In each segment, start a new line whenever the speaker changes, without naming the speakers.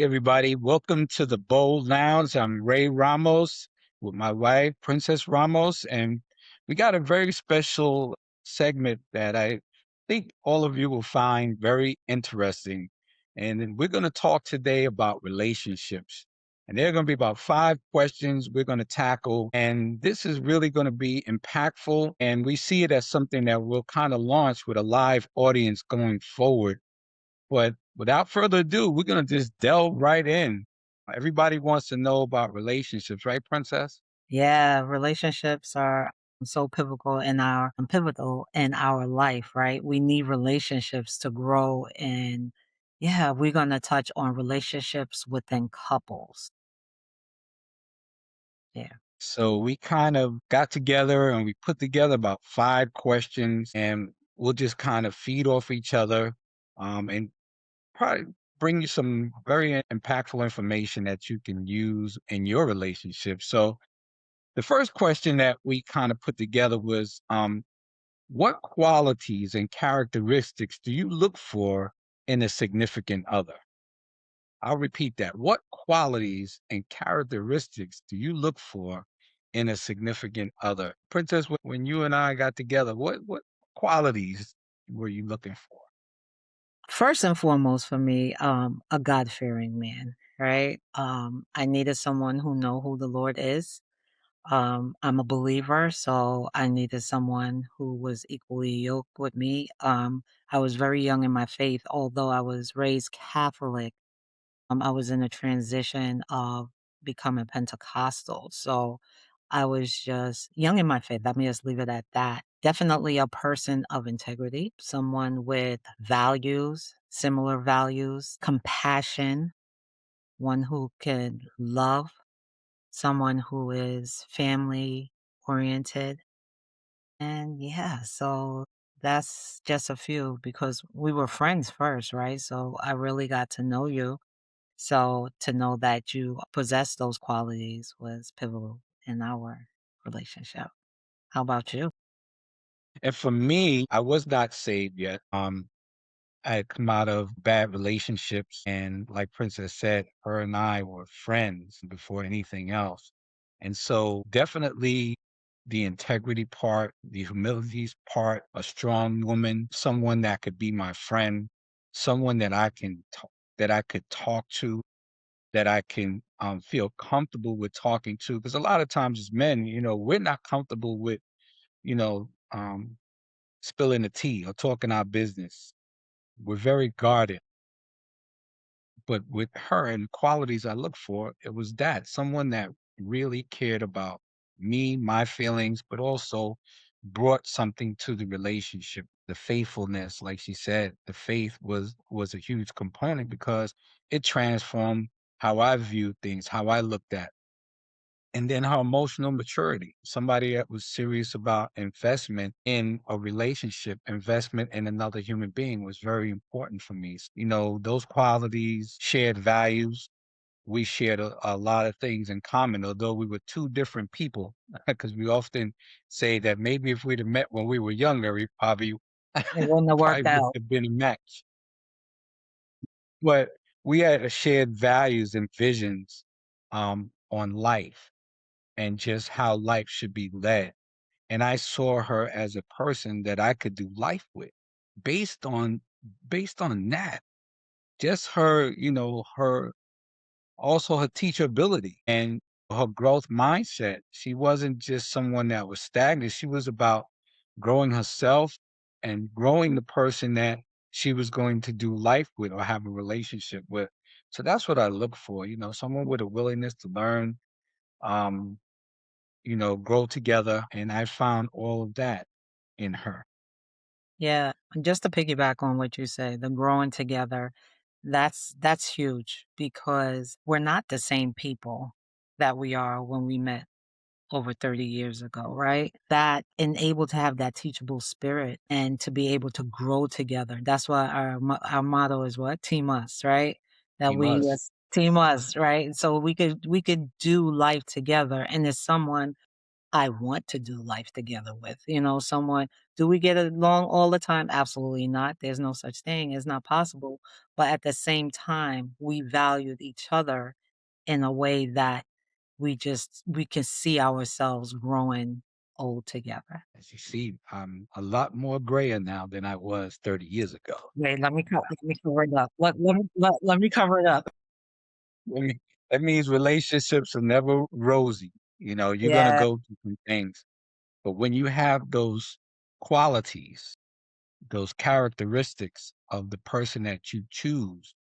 everybody. Welcome to the Bold Lounge. I'm Ray Ramos with my wife, Princess Ramos, and we got a very special segment that I think all of you will find very interesting. And then we're going to talk today about relationships. And there are going to be about 5 questions we're going to tackle. And this is really going to be impactful. And we see it as something that we'll kind of launch with a live audience going forward. But without further ado, we're going to just delve right in. Everybody wants to know about relationships, right, Princess?
Yeah, relationships are so pivotal in our life, right? We need relationships to grow and yeah, we're going to touch on relationships within couples. Yeah.
So we kind of got together and we put together about 5 questions, and we'll just kind of feed off each other, and probably bring you some very impactful information that you can use in your relationship. So the first question that we kind of put together was, what qualities and characteristics do you look for in a significant other? I'll repeat that. What qualities and characteristics do you look for in a significant other? Princess, when you and I got together, what qualities were you looking for?
First and foremost for me, a God-fearing man, right? I needed someone who know who the Lord is. I'm a believer, so I needed someone who was equally yoked with me. I was very young in my faith, although I was raised Catholic. I was in a transition of becoming Pentecostal. So I was just young in my faith. Let me just leave it at that. Definitely a person of integrity, someone with values, similar values, compassion, one who can love, someone who is family oriented. And yeah, so that's just a few because we were friends first, right? So I really got to know you. So to know that you possess those qualities was pivotal in our relationship. How about you?
And for me, I was not saved yet. I had come out of bad relationships, and like Princess said, her and I were friends before anything else. And so definitely the integrity part, the humilities part, a strong woman, someone that could be my friend, someone that that I could talk to, that I can feel comfortable with talking to. Because a lot of times as men, we're not comfortable with, you know, um, spilling the tea or talking our business. We're very guarded. But with her and qualities I look for, it was that someone that really cared about me, my feelings, but also brought something to the relationship. The faithfulness, like she said, the faith was a huge component because it transformed how I viewed things, how I looked at. And then her emotional maturity, somebody that was serious about investment in a relationship, investment in another human being was very important for me. Those qualities, shared values, we shared a lot of things in common, although we were two different people. Because we often say that maybe if we'd have met when we were younger, we probably
It wouldn't have
probably
worked
wouldn't
out.
have been a match. But we had a shared values and visions on life and just how life should be led. And I saw her as a person that I could do life with based on based on that. Just her, her also her teachability and her growth mindset. She wasn't just someone that was stagnant. She was about growing herself and growing the person that she was going to do life with or have a relationship with. So that's what I look for, someone with a willingness to learn, um, grow together. And I found all of that in her.
Yeah, and just to piggyback on what you say, the growing together, that's huge because we're not the same people that we are when we met over 30 years ago, right? That and able to have that teachable spirit and to be able to grow together. That's why our motto is what? Team us, right? That
He
we
must.
team us, right? So we could do life together and as someone I want to do life together with. Someone, do we get along all the time? Absolutely not. There's no such thing. It's not possible. But at the same time, we valued each other in a way that we can see ourselves growing old together.
As you see, I'm a lot more grayer now than I was 30 years ago.
Wait, let me cover it up. Let me cover it up.
I mean, that means relationships are never rosy. You know, you're gonna
Yeah,
go through some things, but when you have those qualities, those characteristics of the person that you choose,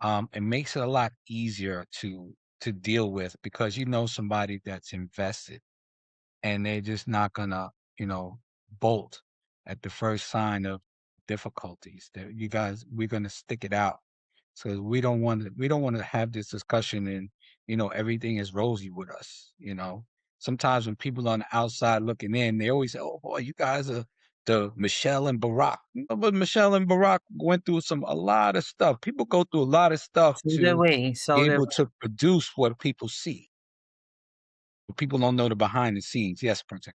it makes it a lot easier to deal with because you know somebody that's invested and they're just not gonna, you know, bolt at the first sign of difficulties. That you guys, we're gonna stick it out. So we don't want to have this discussion and everything is rosy with us. Sometimes when people on the outside looking in, they always say, "Oh boy, you guys are the Michelle and Barack." No, but Michelle and Barack went through a lot of stuff. People go through a lot of stuff
so did
to
we.
be
So did
able
we.
to produce what people see. But people don't know the behind the scenes. Yes, Prince.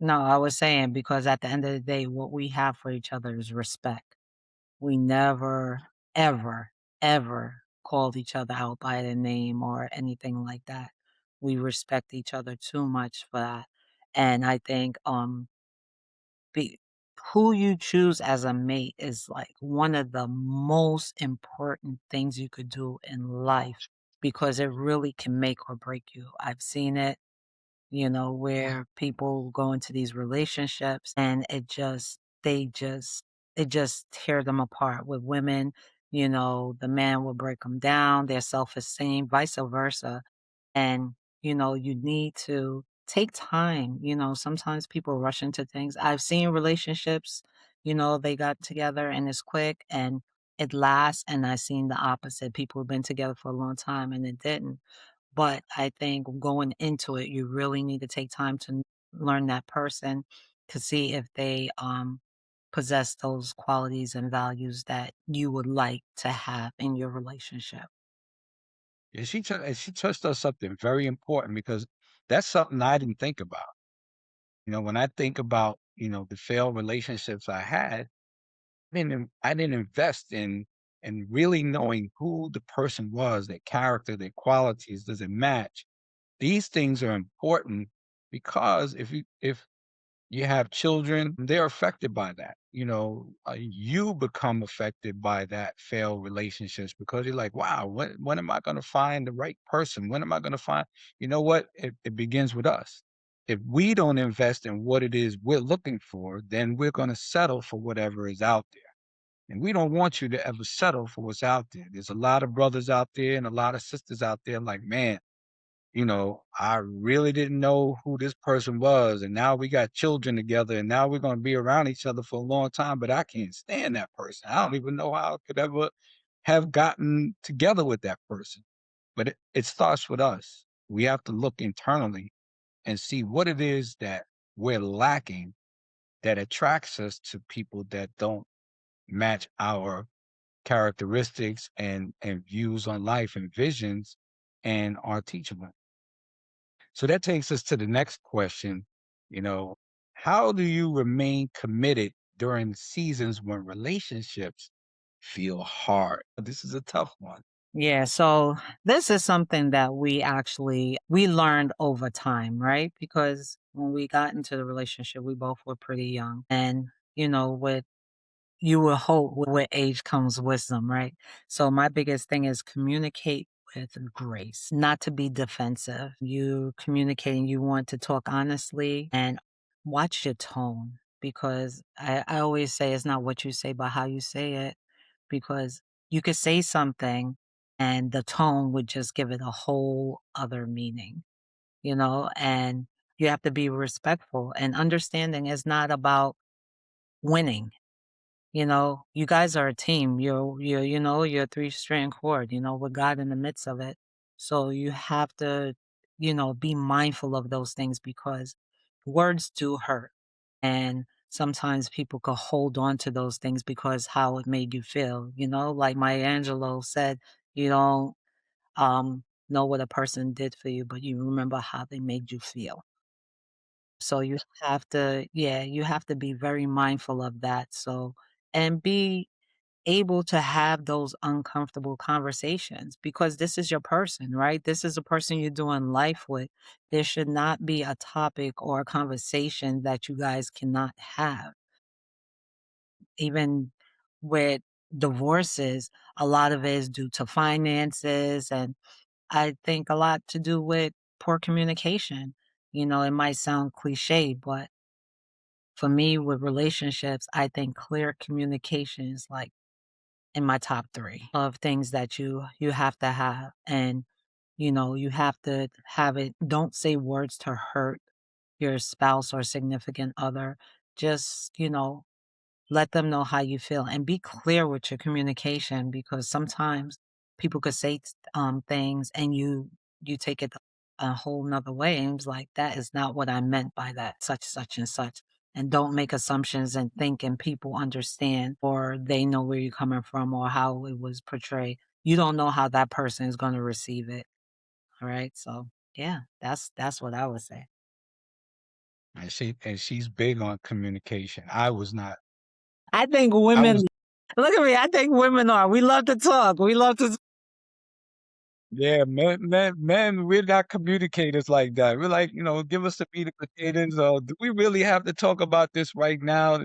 No, I was saying because at the end of the day, what we have for each other is respect. We never, ever, ever called each other out by the name or anything like that. We respect each other too much for that. And I think be, who you choose as a mate is like one of the most important things you could do in life because it really can make or break you. I've seen it, where people go into these relationships and it just tear them apart. With women, the man will break them down, their self-esteem, vice versa. And, you need to take time. Sometimes people rush into things. I've seen relationships, they got together and it's quick and it lasts. And I've seen the opposite. People have been together for a long time and it didn't. But I think going into it, you really need to take time to learn that person to see if they possess those qualities and values that you would like to have in your relationship.
Yeah, she touched on something very important because that's something I didn't think about. When I think about, the failed relationships I had, I didn't invest in really knowing who the person was, their character, their qualities, does it match? These things are important because if you have children, they're affected by that. You become affected by that failed relationships because you're like, wow, when am I going to find the right person? When am I going to find, you know what? It begins with us. If we don't invest in what it is we're looking for, then we're going to settle for whatever is out there. And we don't want you to ever settle for what's out there. There's a lot of brothers out there and a lot of sisters out there like, man, I really didn't know who this person was. And now we got children together and now we're going to be around each other for a long time, but I can't stand that person. I don't even know how I could ever have gotten together with that person. But it starts with us. We have to look internally and see what it is that we're lacking that attracts us to people that don't match our characteristics and views on life and visions and are teachable. So that takes us to the next question. You know, how do you remain committed during seasons when relationships feel hard? This is a tough one.
Yeah, so this is something that we learned over time, right? Because when we got into the relationship, we both were pretty young. And, with you will hope with age comes wisdom, right? So my biggest thing is communicate with grace, not to be defensive. You communicating, you want to talk honestly and watch your tone because I always say it's not what you say, but how you say it. Because you could say something and the tone would just give it a whole other meaning, and you have to be respectful and understanding is not about winning. You guys are a team. You're a three-strand cord, with God in the midst of it. So you have to, be mindful of those things because words do hurt. And sometimes people could hold on to those things because how it made you feel, like Maya Angelou said, you don't know what a person did for you, but you remember how they made you feel. So you have to, yeah, you have to be very mindful of that. So, and be able to have those uncomfortable conversations because this is your person, right? This is a person you're doing life with. There should not be a topic or a conversation that you guys cannot have. Even with divorces, a lot of it is due to finances, and I think a lot to do with poor communication. You know, it might sound cliche, but for me with relationships, I think clear communication is like in my top 3 of things that you have to have, and, you know, you have to have it, don't say words to hurt your spouse or significant other. Just, you know, let them know how you feel and be clear with your communication because sometimes people could say things and you take it a whole nother way and it's like that is not what I meant by that such and such. And don't make assumptions and thinking people understand or they know where you're coming from or how it was portrayed. You don't know how that person is going to receive it. All right. So yeah, that's what I would say.
And she's big on communication. I was not.
I think
I
women
was
look at me. I think women are. We love to talk. We love to.
Yeah, men, we're not communicators like that. We're like, give us the meat and potatoes. Do we really have to talk about this right now?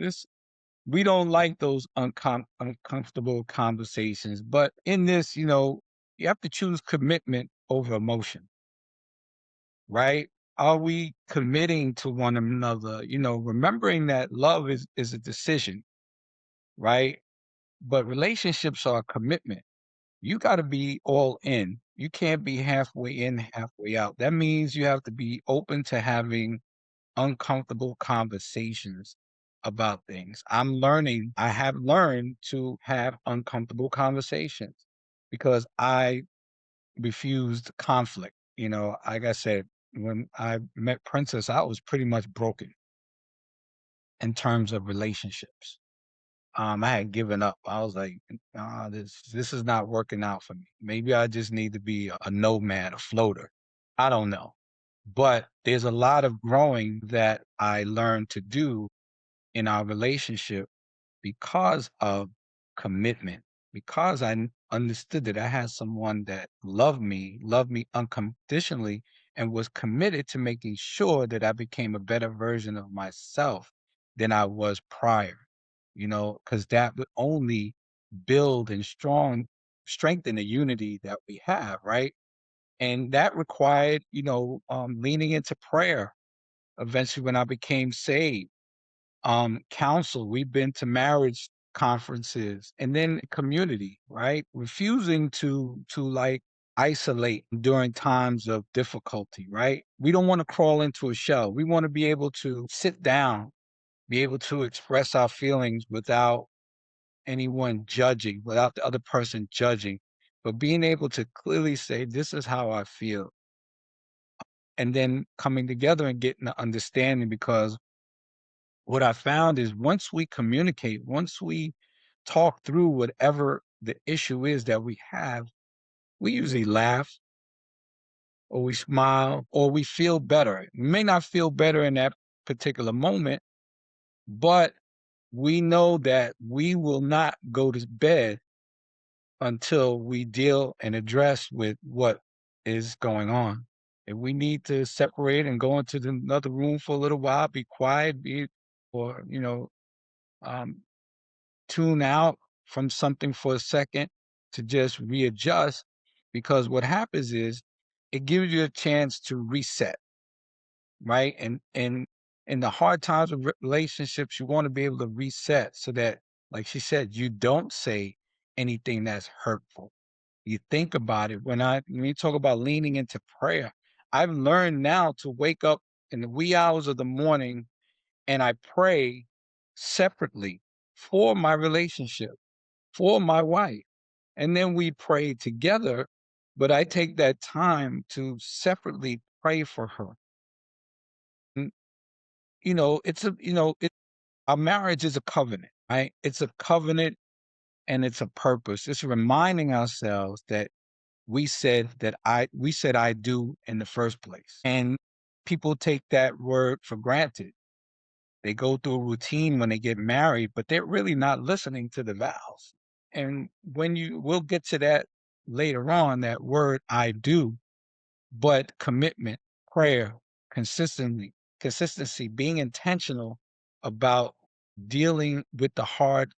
We don't like those uncomfortable conversations. But in this, you have to choose commitment over emotion, right? Are we committing to one another? Remembering that love is a decision, right? But relationships are a commitment. You got to be all in. You can't be halfway in, halfway out. That means you have to be open to having uncomfortable conversations about things. I have learned to have uncomfortable conversations because I refused conflict. Like I said, when I met Princess, I was pretty much broken in terms of relationships. I had given up. I was like, "Nah, this is not working out for me. Maybe I just need to be a nomad, a floater. I don't know." But there's a lot of growing that I learned to do in our relationship because of commitment, because understood that I had someone that loved me unconditionally, and was committed to making sure that I became a better version of myself than I was prior, because that would only build and strengthen the unity that we have, right? And that required, leaning into prayer eventually when I became saved, counsel. We've been to marriage conferences and then community, right? Refusing to like isolate during times of difficulty, right? We don't want to crawl into a shell. We want to be able to sit down, be able to express our feelings without anyone judging, without the other person judging, but being able to clearly say, this is how I feel. And then coming together and getting the understanding, because what I found is once we communicate, once we talk through whatever the issue is that we have, we usually laugh or we smile or we feel better. We may not feel better in that particular moment, but we know that we will not go to bed until we deal and address with what is going on. If we need to separate and go into another room for a little while, be quiet, or, um, tune out from something for a second to just readjust, because what happens is it gives you a chance to reset, right? And in the hard times of relationships, you want to be able to reset so that, like she said, you don't say anything that's hurtful. You think about it. When you talk about leaning into prayer, I've learned now to wake up in the wee hours of the morning and I pray separately for my relationship, for my wife. And then we pray together, but I take that time to separately pray for her. And, our marriage is a covenant, right? It's a covenant and it's a purpose. It's reminding ourselves that we said I do in the first place. And people take that word for granted. They go through a routine when they get married, but they're really not listening to the vows. And when you we'll get to that later on, that word I do, but commitment, prayer, consistently, consistency, being intentional about dealing with the hard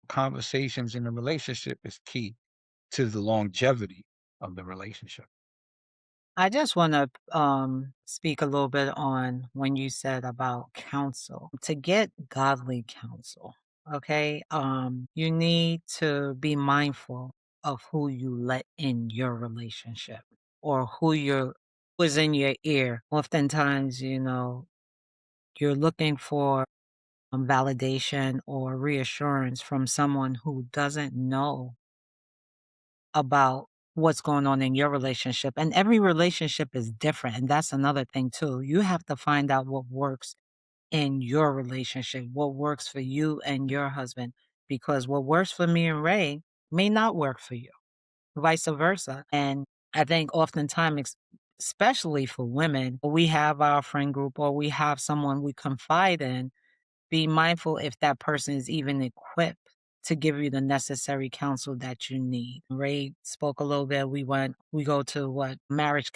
conversations in a relationship is key to the longevity of the relationship.
I just want to speak a little bit on when you said about counsel. To get godly counsel, okay, you need to be mindful of who you let in your relationship or who is in your ear. Oftentimes, you're looking for validation or reassurance from someone who doesn't know about what's going on in your relationship. And every relationship is different. And that's another thing, too. You have to find out what works in your relationship, what works for you and your husband, because what works for me and Ray may not work for you, vice versa. And I think oftentimes, especially for women, we have our friend group or we have someone we confide in. Be mindful if that person is even equipped to give you the necessary counsel that you need. Ray spoke a little bit. We go to what a marriage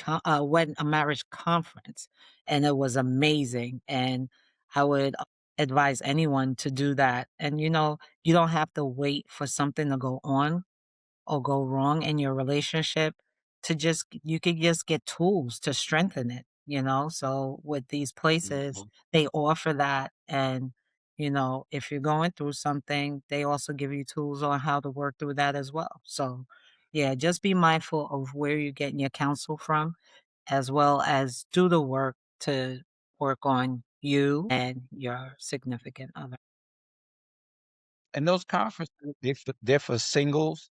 conference, and it was amazing. And I would advise anyone to do that. And you don't have to wait for something to go on or go wrong in your relationship to just you could just get tools to strengthen it. So with these places,
Mhm.
they offer that. And if you're going through something, they also give you tools on how to work through that as well. So yeah, just be mindful of where you're getting your counsel from, as well as do the work to work on you and your significant other.
And those conferences, they're for singles,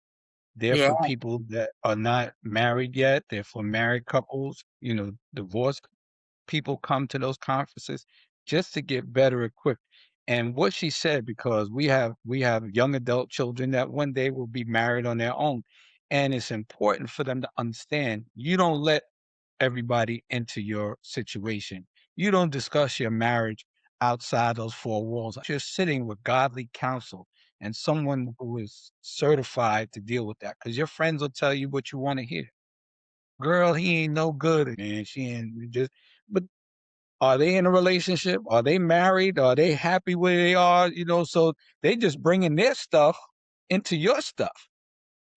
they're
Yeah.
for people that are not married yet, they're for married couples, divorced people come to those conferences just to get better equipped. And what she said, because we have young adult children that one day will be married on their own. And it's important for them to understand you don't let everybody into your situation. You don't discuss your marriage outside those four walls. You're sitting with godly counsel and someone who is certified to deal with that. Because your friends will tell you what you want to hear. Girl, he ain't no good, man. She ain't just. But are they in a relationship? Are they married? Are they happy where they are? So they just bringing their stuff into your stuff,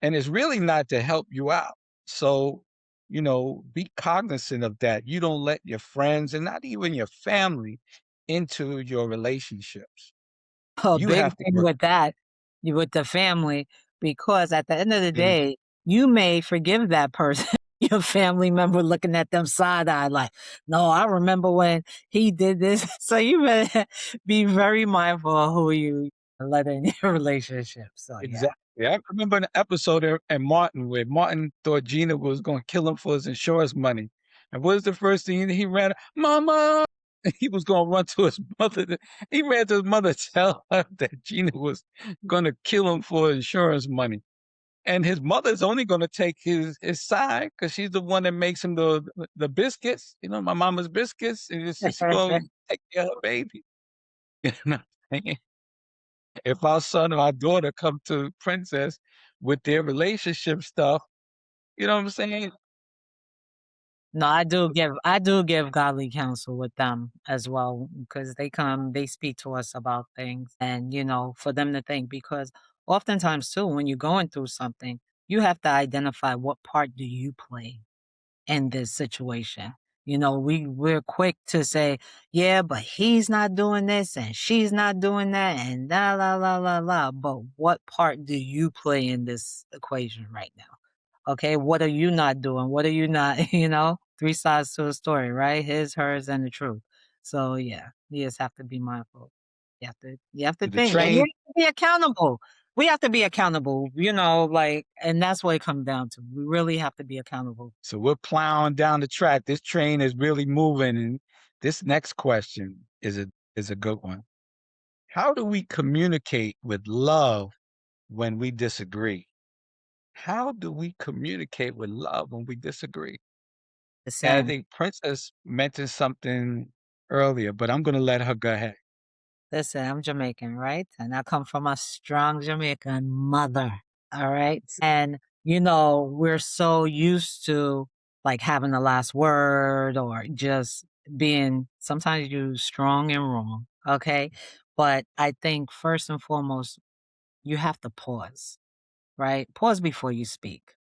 and it's really not to help you out. So, be cognizant of that. You don't let your friends and not even your family into your relationships.
A
You
big
have to
thing
work.
with that, with the family, because at the end of the
Mm,
day, you may forgive that person, your family member looking at them side eye like, "No, I remember when he did this." So you better be very mindful of who you let in your relationship. So yeah.
exactly. I remember an episode in Martin where Martin thought Gina was going to kill him for his insurance money, and what is the first thing he ran? Mama. He was gonna run to his mother. He ran to his mother to tell her that Gina was gonna kill him for insurance money. And his mother's only gonna take his side because she's the one that makes him the biscuits, my mama's biscuits, and she gonna take care of her baby. You know what I'm saying? If our son or our daughter come to Princess with their relationship stuff, you know what I'm saying?
No, I do give godly counsel with them as well, because they speak to us about things, and for them to think, because oftentimes too when you're going through something, you have to identify what part do you play in this situation. We're quick to say, yeah, but he's not doing this and she's not doing that and la la la la la. But what part do you play in this equation right now? Okay, what are you not doing? What are you not, three sides to a story, right? His, hers, and the truth. So yeah, you just have to be mindful. You have to
The
think, and you
train
have to be accountable. We have to be accountable, and that's what it comes down to. We really have to be accountable.
So we're plowing down the track. This train is really moving. And this next question is a good one. How do we communicate with love when we disagree? How do we communicate with love when we disagree?
The
And I
same.
think Princess mentioned something earlier, but I'm gonna let her go ahead.
Listen, I'm Jamaican, right? And I come from a strong Jamaican mother. All right. And, we're so used to like having the last word or just being sometimes you strong and wrong. Okay. But I think first and foremost, you have to pause, right? Pause before you speak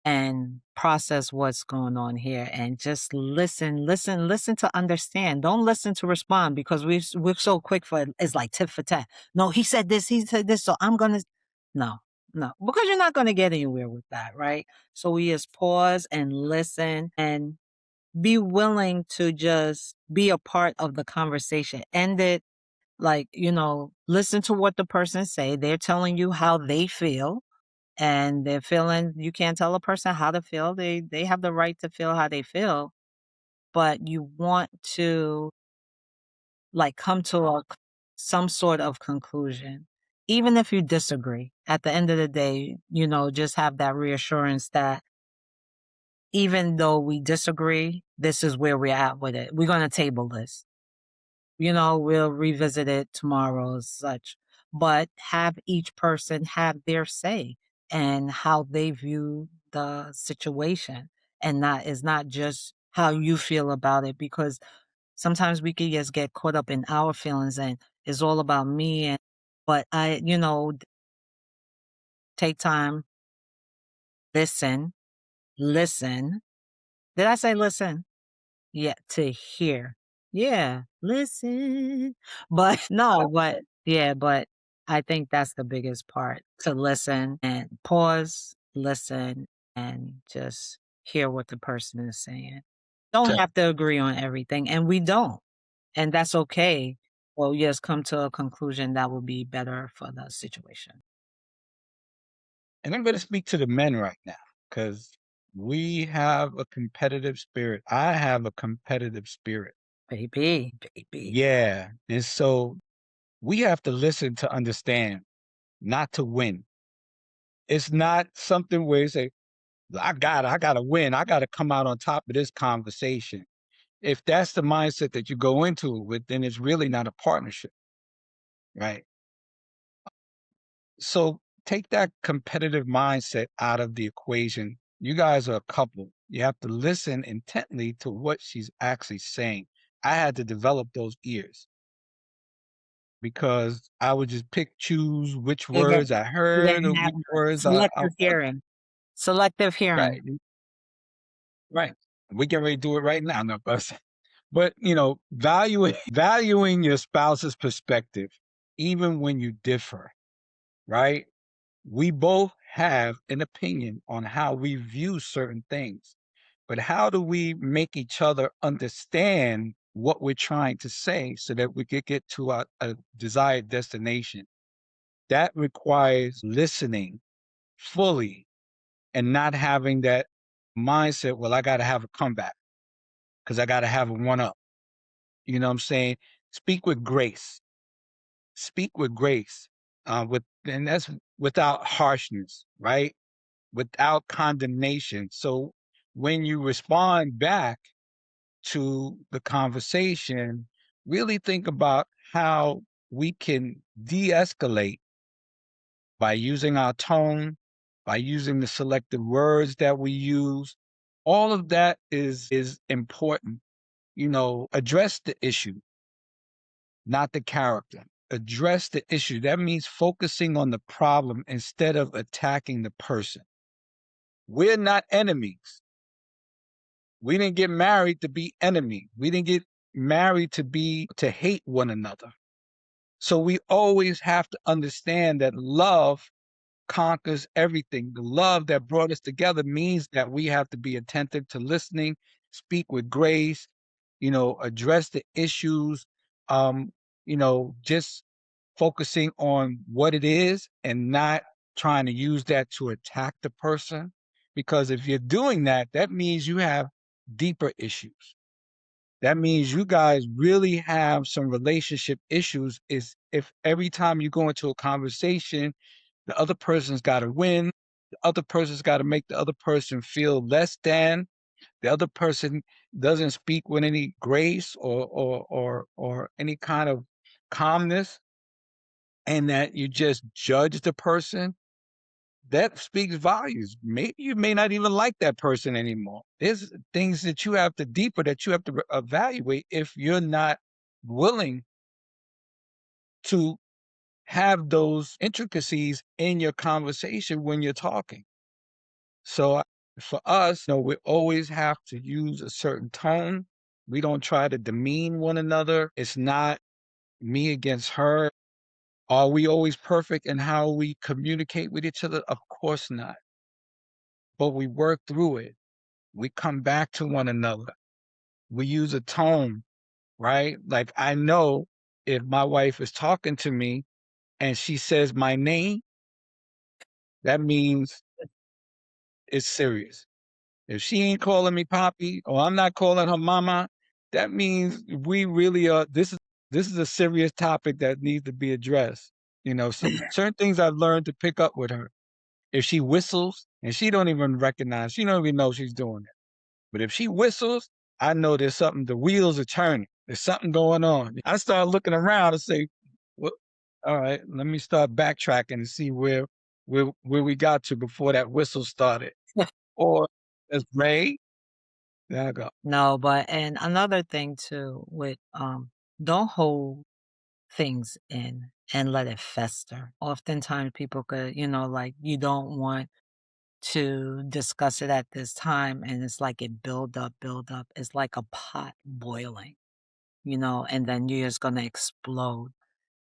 and process what's going on here and just listen to understand. Don't listen to respond because we're so quick for it's like tit for tat. No, he said this, so I'm gonna no, no, because you're not gonna get anywhere with that, right? So we just pause and listen and be willing to just be a part of the conversation. End it like, listen to what the person say. They're telling you how they feel and they're feeling you can't tell a person how to feel. They have the right to feel how they feel, but you want to like come to some sort of conclusion. Even if you disagree, at the end of the day, just have that reassurance that even though we disagree, this is where we're at with it. We're going to table this. We'll revisit it tomorrow as such, but have each person have their say and how they view the situation. And that is not just how you feel about it, because sometimes we can just get caught up in our feelings and it's all about me. But take time, listen, listen. Did I say listen? Yeah, to hear. Yeah, listen. But no, but yeah, but I think that's the biggest part, to listen and pause, listen, and just hear what the person is saying. Don't have to agree on everything, and we don't, and that's okay. Well, just come to a conclusion that will be better for the situation.
And I'm gonna speak to the men right now because we have a competitive spirit. I have a competitive spirit.
Baby, baby.
Yeah. And so we have to listen to understand, not to win. It's not something where you say, I gotta win. I gotta come out on top of this conversation. If that's the mindset that you go into it with, then it's really not a partnership, right? So take that competitive mindset out of the equation. You guys are a couple. You have to listen intently to what she's actually saying. I had to develop those ears because I would just pick, choose which
You
words I heard or
didn't have
which words I
selective hearing. Selective hearing.
right, right. We can ready to do it right now, no, but valuing your spouse's perspective, even when you differ, right? We both have an opinion on how we view certain things, but how do we make each other understand what we're trying to say so that we could get to a desired destination? That requires listening fully and not having that mindset, well, I got to have a comeback because I got to have a one up. You know what I'm saying? Speak with grace. Speak with grace. And that's without harshness, right? Without condemnation. So when you respond back to the conversation, really think about how we can de escalate by using our tone, by using the selective words that we use. All of that is important. Address the issue, not the character. Address the issue. That means focusing on the problem instead of attacking the person. We're not enemies. We didn't get married to be enemy. We didn't get married to hate one another. So we always have to understand that love conquers everything. The love that brought us together means that we have to be attentive to listening, speak with grace, address the issues, just focusing on what it is and not trying to use that to attack the person. Because if you're doing that, that means you have deeper issues. That means you guys really have some relationship issues. Is if every time you go into a conversation, the other person's got to win, the other person's got to make the other person feel less than. the other person doesn't speak with any grace or any kind of calmness, and that you just judge the person, that speaks volumes. Maybe you may not even like that person anymore. There's things that you have to deeper that you have to evaluate if you're not willing to have those intricacies in your conversation when you're talking. So for us, we always have to use a certain tone. We don't try to demean one another. It's not me against her. Are we always perfect in how we communicate with each other? Of course not. But we work through it. We come back to one another. We use a tone, right? Like I know if my wife is talking to me and she says my name, that means it's serious. If she ain't calling me Poppy or I'm not calling her mama, that means we really are this is a serious topic that needs to be addressed. Certain things I've learned to pick up with her. If she whistles and she don't even recognize, she don't even know she's doing it. But if she whistles, I know there's something, the wheels are turning. There's something going on. I start looking around and say, well, all right, let me start backtracking and see where we got to before that whistle started. Or as Ray, there I go.
No, but and another thing too with, don't hold things in and let it fester. Oftentimes people could, like, you don't want to discuss it at this time, and it's like it build up, build up. It's like a pot boiling, and then you're just gonna explode.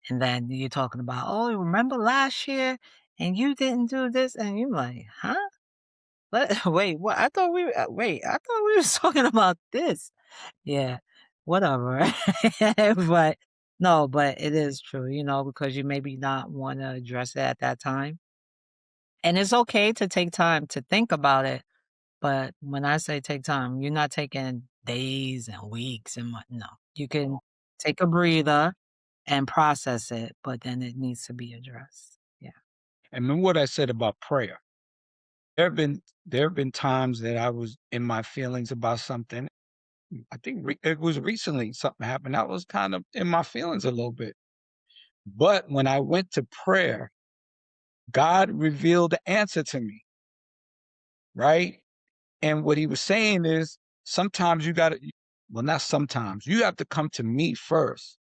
And then you're talking about, "Oh, remember last year and you didn't do this," and you're like, "Huh? What? Wait, what? I thought we was talking about this." Yeah, whatever. But no, but it is true, because you maybe not want to address it at that time. And it's okay to take time to think about it. But when I say take time, you're not taking days and weeks and no. You can take a breather and process it, but then it needs to be addressed. Yeah.
And remember what I said about prayer. There have been times that I was in my feelings about something. I think it was recently something happened. I was kind of in my feelings a little bit. But when I went to prayer, God revealed the answer to me, right? And what he was saying is sometimes you got to, well, not sometimes, you have to come to me first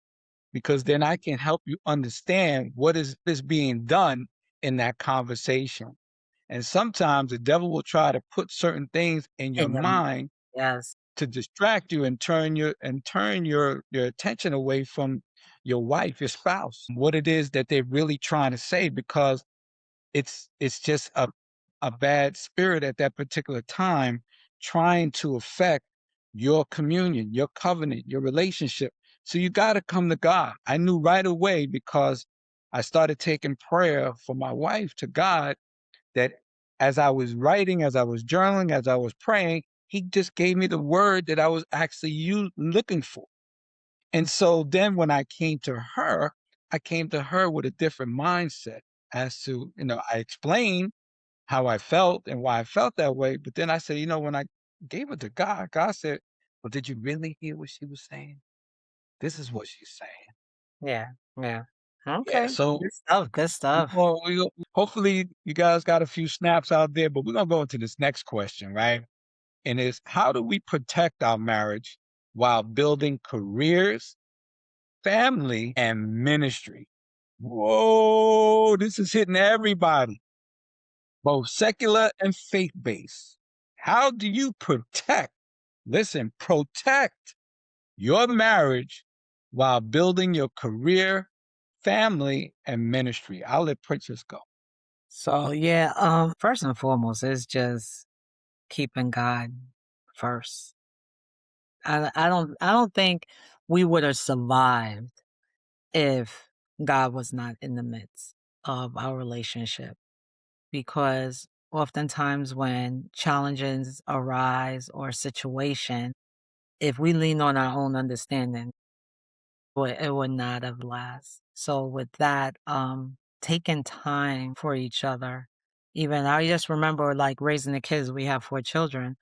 because then I can help you understand what is being done in that conversation. And sometimes the devil will try to put certain things in your
And then
mind
yes.
to distract you and turn your attention away from your wife, your spouse, what it is that they're really trying to say because it's just a bad spirit at that particular time trying to affect your communion, your covenant, your relationship. So you got to come to God. I knew right away because I started taking prayer for my wife to God that as I was writing, as I was journaling, as I was praying, he just gave me the word that I was actually looking for. And so then when I came to her with a different mindset as to, I explained how I felt and why I felt that way. But then I said, when I gave it to God, God said, well, did you really hear what she was saying? This is what she's saying.
Yeah. Yeah.
Yeah.
Okay.
So
Good stuff. Good stuff.
hopefully you guys got a few snaps out there, but we're going to go into this next question, right? And it's how do we protect our marriage while building careers, family, and ministry? Whoa, this is hitting everybody, both secular and faith based. How do you protect your marriage while building your career, family, and ministry? I'll let Princess go.
So yeah, first and foremost, it's just keeping God first. I don't think we would have survived if God was not in the midst of our relationship. Because oftentimes when challenges arise or situation, if we lean on our own understanding, it would not have last. So with that, taking time for each other, even I just remember like raising the kids, we have 4 children,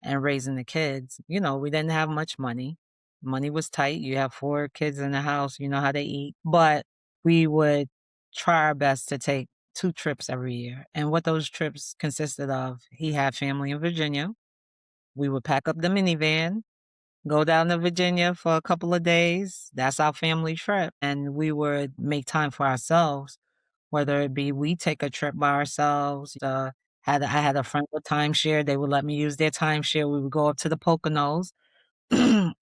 and raising the kids. We didn't have much money. Money was tight. You have 4 kids in the house, you know how they eat. But we would try our best to take 2 trips every year. And what those trips consisted of, he had family in Virginia. We would pack up the minivan, go down to Virginia for a couple of days. That's our family trip. And we would make time for ourselves, whether it be we take a trip by ourselves. I had a friend with timeshare. They would let me use their timeshare. We would go up to the Poconos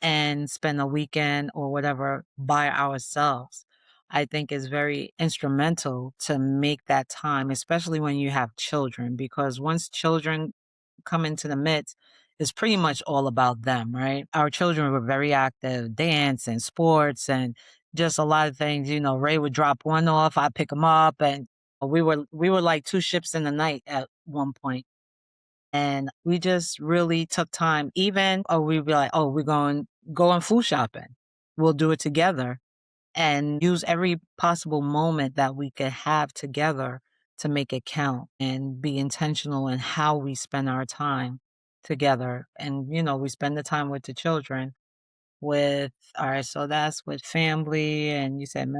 and spend a weekend or whatever by ourselves. I think is very instrumental to make that time, especially when you have children, because once children come into the midst, it's pretty much all about them, right? Our children were very active, dance and sports and just a lot of things. Ray would drop one off, I'd pick him up, and we were like two ships in the night at one point. And we just really took time. Even we'd be like, oh, we're going food shopping. We'll do it together and use every possible moment that we could have together to make it count and be intentional in how we spend our time together. And, we spend the time with the children with alright, so that's with family, and you said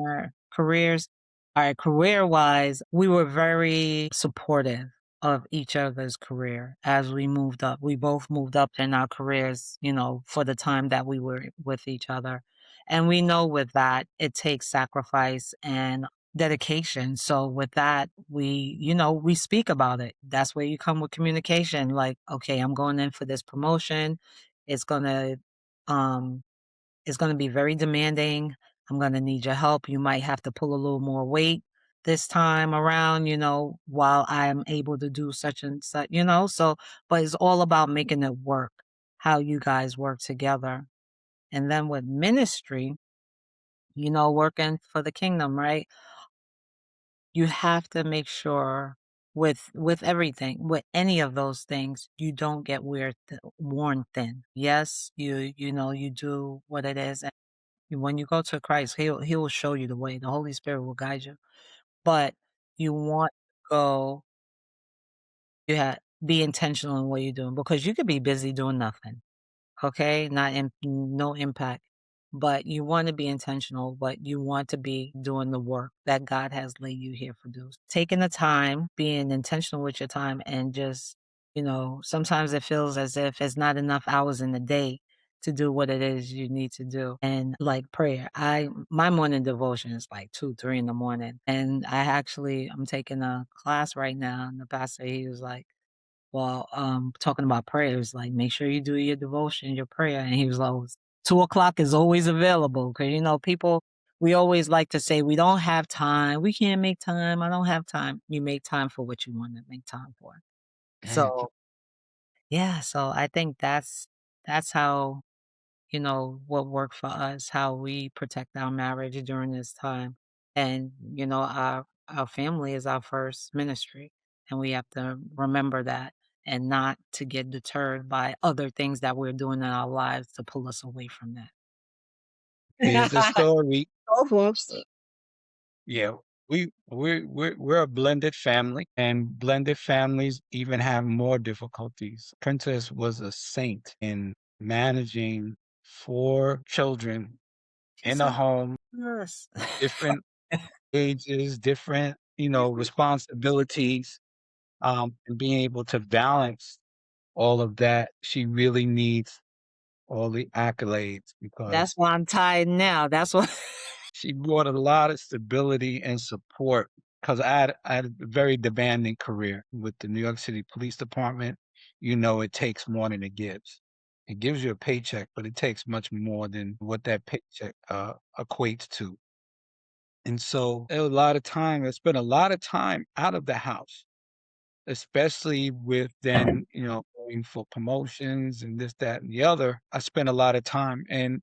careers. Alright, career-wise, we were very supportive of each other's career as we moved up. We both moved up in our careers, for the time that we were with each other, and we know with that, it takes sacrifice and dedication. So with that, we speak about it. That's where you come with communication, like, "Okay, I'm going in for this promotion. It's gonna, um" It's gonna be very demanding. I'm gonna need your help. You might have to pull a little more weight this time around, while I'm able to do such and such. So, but it's all about making it work, how you guys work together. And then with ministry, working for the kingdom, right? You have to make sure with everything, with any of those things, you don't get worn thin. Yes, you do what it is. When you go to Christ, He will show you the way. The Holy Spirit will guide you. But you want to go be intentional in what you're doing because you could be busy doing nothing. Okay? No impact. But you want to be intentional, but you want to be doing the work that God has laid you here for do. Taking the time, being intentional with your time, and just, sometimes it feels as if it's not enough hours in the day to do what it is you need to do. And like prayer, my morning devotion is like 2, 3 in the morning. And I'm taking a class right now, and the pastor, he was like, well, talking about prayers, like, make sure you do your devotion, your prayer. And he was like, 2 o'clock is always available. Cause people, we always like to say, we don't have time. We can't make time. I don't have time. You make time for what you want to make time for. So yeah, so I think that's how, what worked for us, how we protect our marriage during this time. And, our family is our first ministry, and we have to remember that and not to get deterred by other things that we're doing in our lives to pull us away from
Here's the
that.
story.
Oh, whoops.
Yeah, we're a blended family, and blended families even have more difficulties. Princess was a saint in managing 4 children in
She's
a
a
home,
nurse.
different ages, different, responsibilities, and being able to balance all of that. She really needs all the accolades
That's
because
why I'm tired now. That's why.
she brought a lot of stability and support. Because I had a very demanding career with the New York City Police Department. It takes more than it gives. It gives you a paycheck, but it takes much more than what that paycheck equates to. And so I spent a lot of time out of the house, especially with then, going for promotions and this, that, and the other. I spent a lot of time. And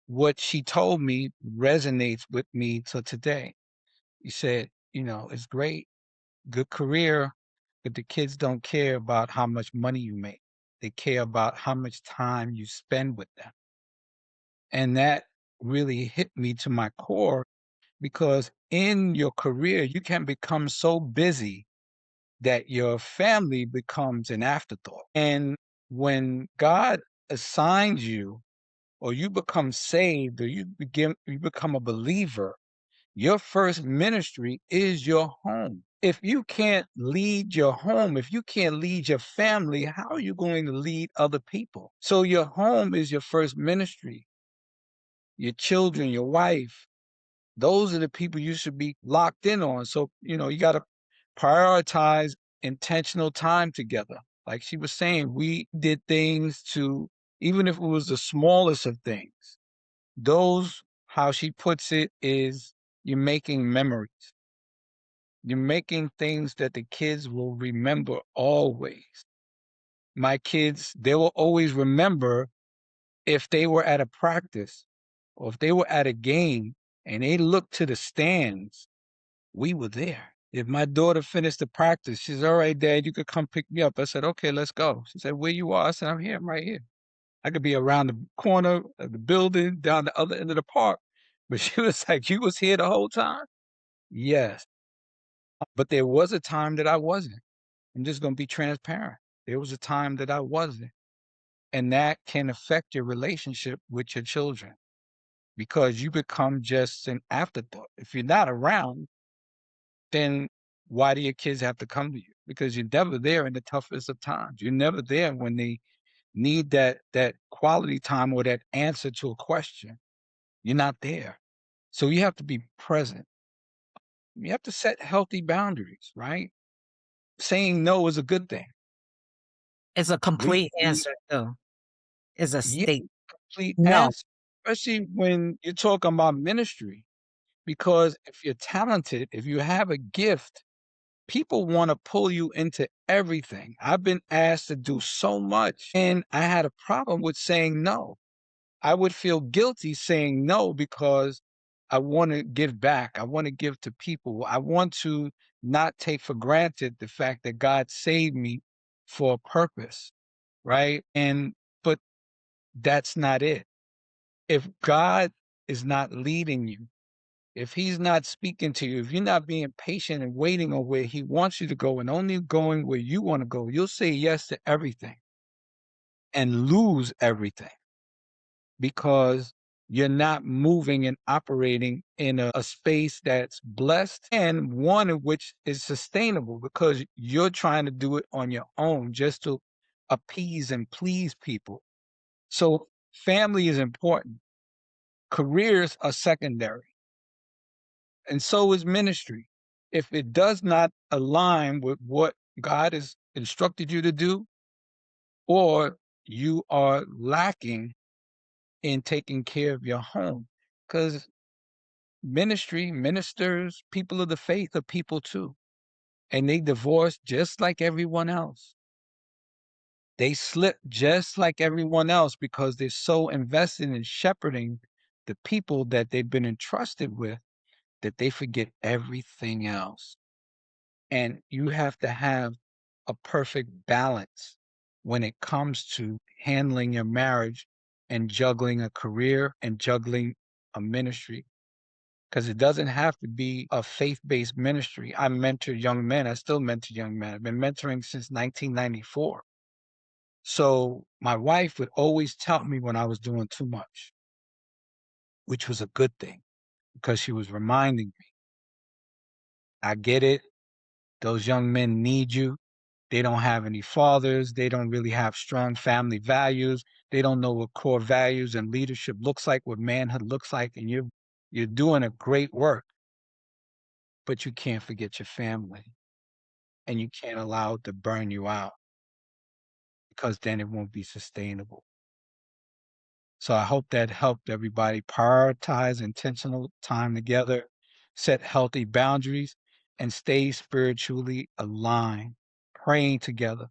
what she told me resonates with me till today. He said, "It's great, good career, but the kids don't care about how much money you make. They care about how much time you spend with them." And that really hit me to my core because in your career, you can become so busy that your family becomes an afterthought. And when God assigns you or you become saved or you become a believer, your first ministry is your home. If you can't lead your home, if you can't lead your family, how are you going to lead other people? So your home is your first ministry. Your children, your wife, those are the people you should be locked in on. So, you got to prioritize intentional time together. Like she was saying, we did things to, even if it was the smallest of things, those, how she puts it, is you're making memories. You're making things that the kids will remember always. My kids, they will always remember if they were at a practice or if they were at a game and they looked to the stands, we were there. If my daughter finished the practice, she's all right, Dad, you could come pick me up. I said, okay, let's go. She said, where you are? I said, I'm here, I'm right here. I could be around the corner of the building, down the other end of the park. But she was like, you was here the whole time? Yes. But there was a time that I wasn't. I'm just going to be transparent. There was a time that I wasn't. And that can affect your relationship with your children because you become just an afterthought. If you're not around, then why do your kids have to come to you? Because you're never there in the toughest of times. You're never there when they need that quality time or that answer to a question. You're not there. So you have to be present. You have to set healthy boundaries, right? Saying no is a good thing.
It's a
We
complete
we
answer too. It's a
Yeah,
state.
complete
No.
answer, especially when you're talking about ministry. Because if you're talented, if you have a gift, people want to pull you into everything. I've been asked to do so much, and I had a problem with saying no. I would feel guilty saying no because I want to give back. I want to give to people. I want to not take for granted the fact that God saved me for a purpose, right? But that's not it. If God is not leading you, if he's not speaking to you, if you're not being patient and waiting on where he wants you to go and only going where you want to go, you'll say yes to everything and lose everything because you're not moving and operating in a space that's blessed and one in which is sustainable because you're trying to do it on your own just to appease and please people. So family is important. Careers are secondary, and so is ministry. If it does not align with what God has instructed you to do, or you are lacking in taking care of your home, because ministry, ministers, people of the faith are people too, and they divorce just like everyone else. They slip just like everyone else because they're so invested in shepherding the people that they've been entrusted with that they forget everything else. And you have to have a perfect balance when it comes to handling your marriage and juggling a career and juggling a ministry. Because it doesn't have to be a faith based ministry. I mentor young men. I still mentor young men. I've been mentoring since 1994. So my wife would always tell me when I was doing too much, which was a good thing because she was reminding me, I get it. Those young men need you. They don't have any fathers. They don't really have strong family values. They don't know what core values and leadership looks like, what manhood looks like. And you're doing a great work, but you can't forget your family and you can't allow it to burn you out because then it won't be sustainable. So I hope that helped everybody prioritize intentional time together, set healthy boundaries, and stay spiritually aligned, praying together,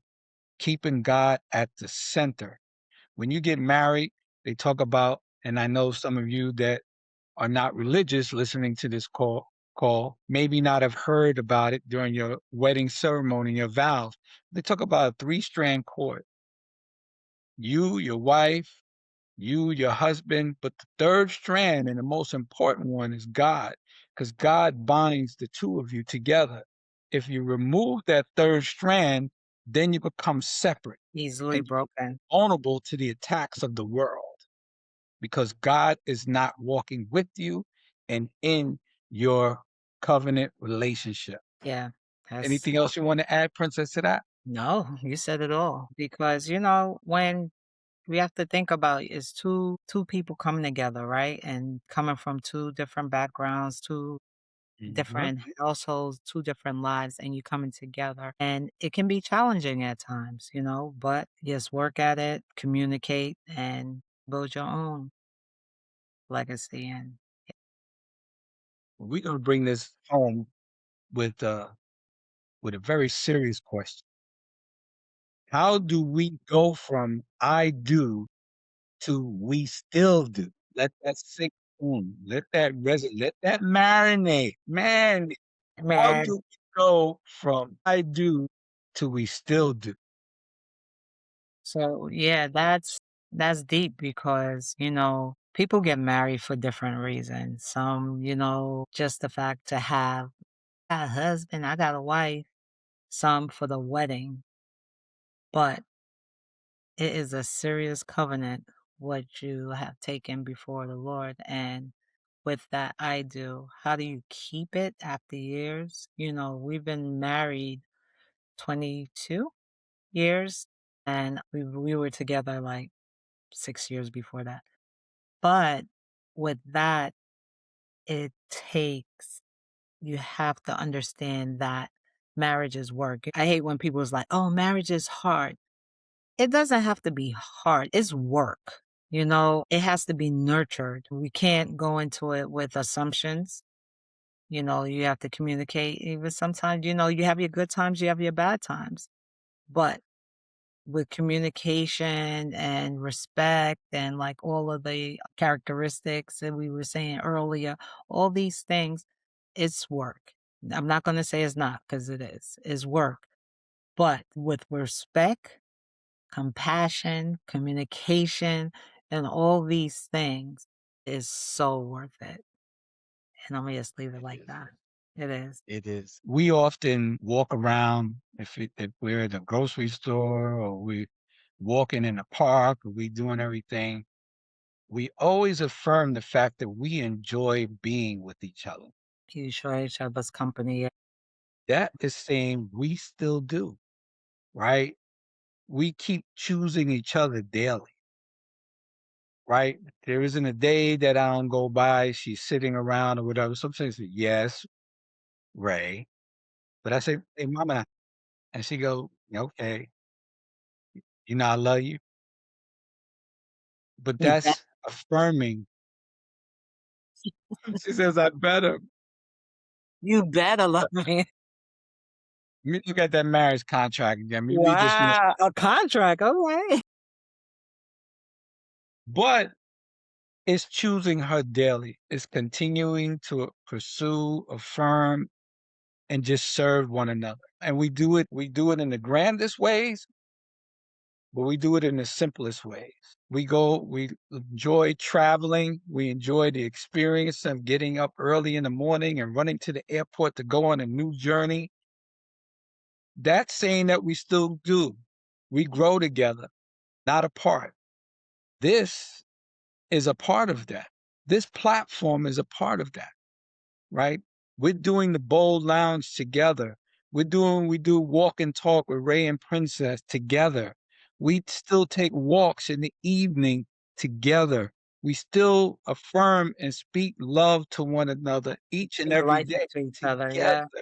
keeping God at the center. When you get married, they talk about, and I know some of you that are not religious listening to this call maybe not have heard about it during your wedding ceremony, your vows. They talk about a three-strand cord. You, your wife, you, your husband, but the third strand and the most important one is God, because God binds the two of you together. If you remove that third strand, then you become separate
Easily
and
broken.
vulnerable to the attacks of the world because God is not walking with you and in your covenant relationship.
Yeah. That's
Anything else you want to add, Princess, to that?
no, you said it all. Because, when we have to think about is two people coming together, right? And coming from two different backgrounds, two
Mhm.
different households, two different lives, and you coming together. And it can be challenging at times, but just work at it, communicate, and build your own legacy. And
We're going to bring this home with with a very serious question. How do we go from I do to we still do? Let that sink in. Let that marinate. Man, how
man,
do we go from I do to we still do?
so yeah, that's deep because, people get married for different reasons. Some, just the fact to have a husband, I got a wife, some for the wedding, but it is a serious covenant what you have taken before the Lord. And with that, I do. How do you keep it after years? We've been married 22 years and we were together like 6 years before that. But with that, it takes, you have to understand that marriage is work. I hate when people's like, oh, marriage is hard. It doesn't have to be hard. It's work. It has to be nurtured. We can't go into it with assumptions. You have to communicate. Even sometimes, you have your good times, you have your bad times. But with communication and respect and like all of the characteristics that we were saying earlier, all these things, it's work. I'm not going to say it's not because it is. It's work. But with respect, compassion, communication, and all these things is so worth it. And I'm gonna just leave it
It
like
is.
that. It is.
It is. We often walk around if we're at the grocery store or we walking in a park or we doing everything. We always affirm the fact that we enjoy being with each other.
You show each other's company.
That is saying we still do, right? We keep choosing each other daily, right? There isn't a day that I don't go by, she's sitting around or whatever. Sometimes say, yes, Ray. But I say, hey, mama. And she go, okay, I love you. But
You bet.
that's affirming. She says, I better.
You better love me.
Me look at that marriage contract again. Me read this one.
Wow, a contract. Okay.
But it's choosing her daily. It's continuing to pursue, affirm, and just serve one another. And we do it in the grandest ways, but we do it in the simplest ways. We enjoy traveling. We enjoy the experience of getting up early in the morning and running to the airport to go on a new journey. That's saying that we still do. We grow together, not apart. This is a part of that. This platform is a part of that. Right? We're doing the Bold Lounge together. We do walk and talk with Ray and Princess together. We still take walks in the evening together. We still affirm and speak love to one another each and
Speak
every
life
day
into each other.
together.
Yeah.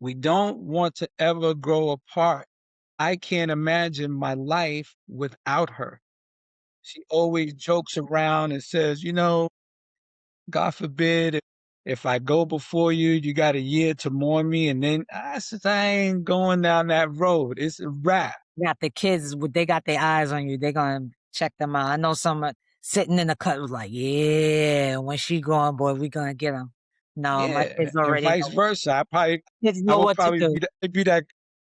We don't want to ever grow apart. I can't imagine my life without her. She always jokes around and says, God forbid if I go before you, you got a year to mourn me. And then I said, I ain't going down that road. It's a wrap.
You got the kids, they got their eyes on you. They're gonna check them out. I know someone sitting in the cut was like, yeah, when she gone, boy, we gonna get them. No, my
Yeah.
kids
And
already
vice
know.
versa.
Kids
I
know
would
what to
probably
do.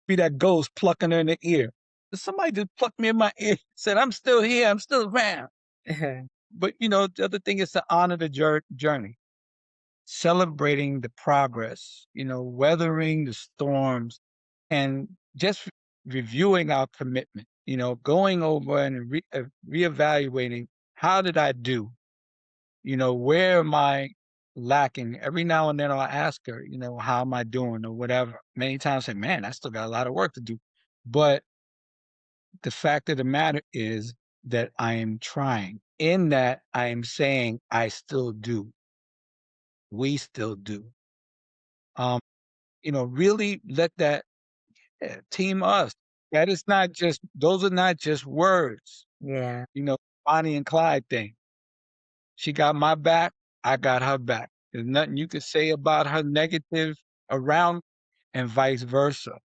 be that ghost plucking her in the ear. Somebody just plucked me in my ear, said, I'm still here. I'm still around. But the other thing is to honor the journey, celebrating the progress, weathering the storms and just reviewing our commitment, going over and reevaluating, how did I do? Where am I lacking? Every now and then I'll ask her, how am I doing or whatever. Many times I say, man, I still got a lot of work to do. But the fact of the matter is that I am trying. In that, I am saying I still do. We still do. Um, really let that team us. That is not just, those are not just words,
Yeah.
you know, Bonnie and Clyde thing. She got my back, I got her back. There's nothing you could say about her negative around and vice versa.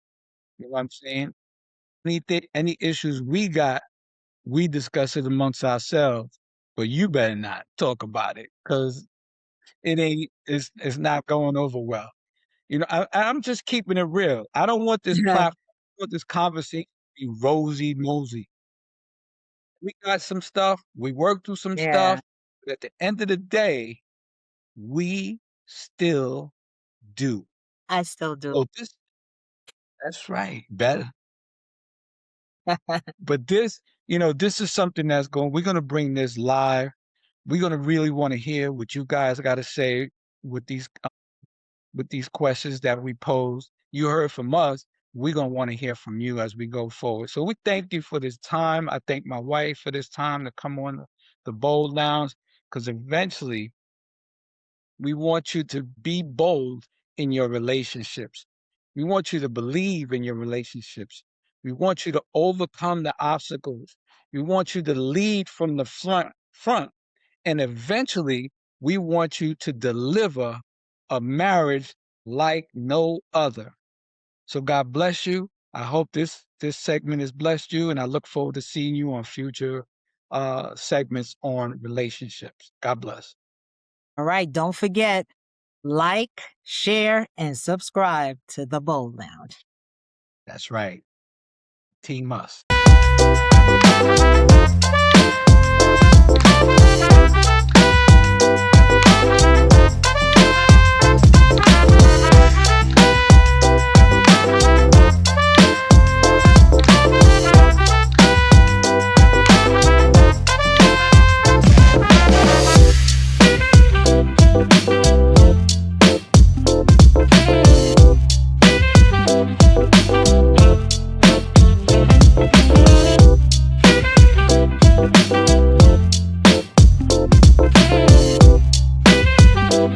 You know what I'm saying? Any issues we got, we discuss it amongst ourselves. But you better not talk about it because it's not going over well. I'm just keeping it real. I don't want this platform, I want this conversation to be rosy mosey. We got some stuff, we worked through some
Yeah,
stuff, but at the end of the day, we still do.
I still do.
So that's right, better. But this is something we're gonna bring this live. We're gonna really want to hear what you guys got to say with these questions that we pose. You heard from us. We're gonna want to hear from you as we go forward. So we thank you for this time. I thank my wife for this time to come on the Bold Lounge, because eventually we want you to be bold in your relationships. We want you to believe in your relationships. We want you to overcome the obstacles. We want you to lead from the front. And eventually, we want you to deliver a marriage like no other. So God bless you. I hope this segment has blessed you, and I look forward to seeing you on future segments on relationships. God bless.
All right, don't forget, like, share, and subscribe to the Bold Lounge.
That's right. Team us.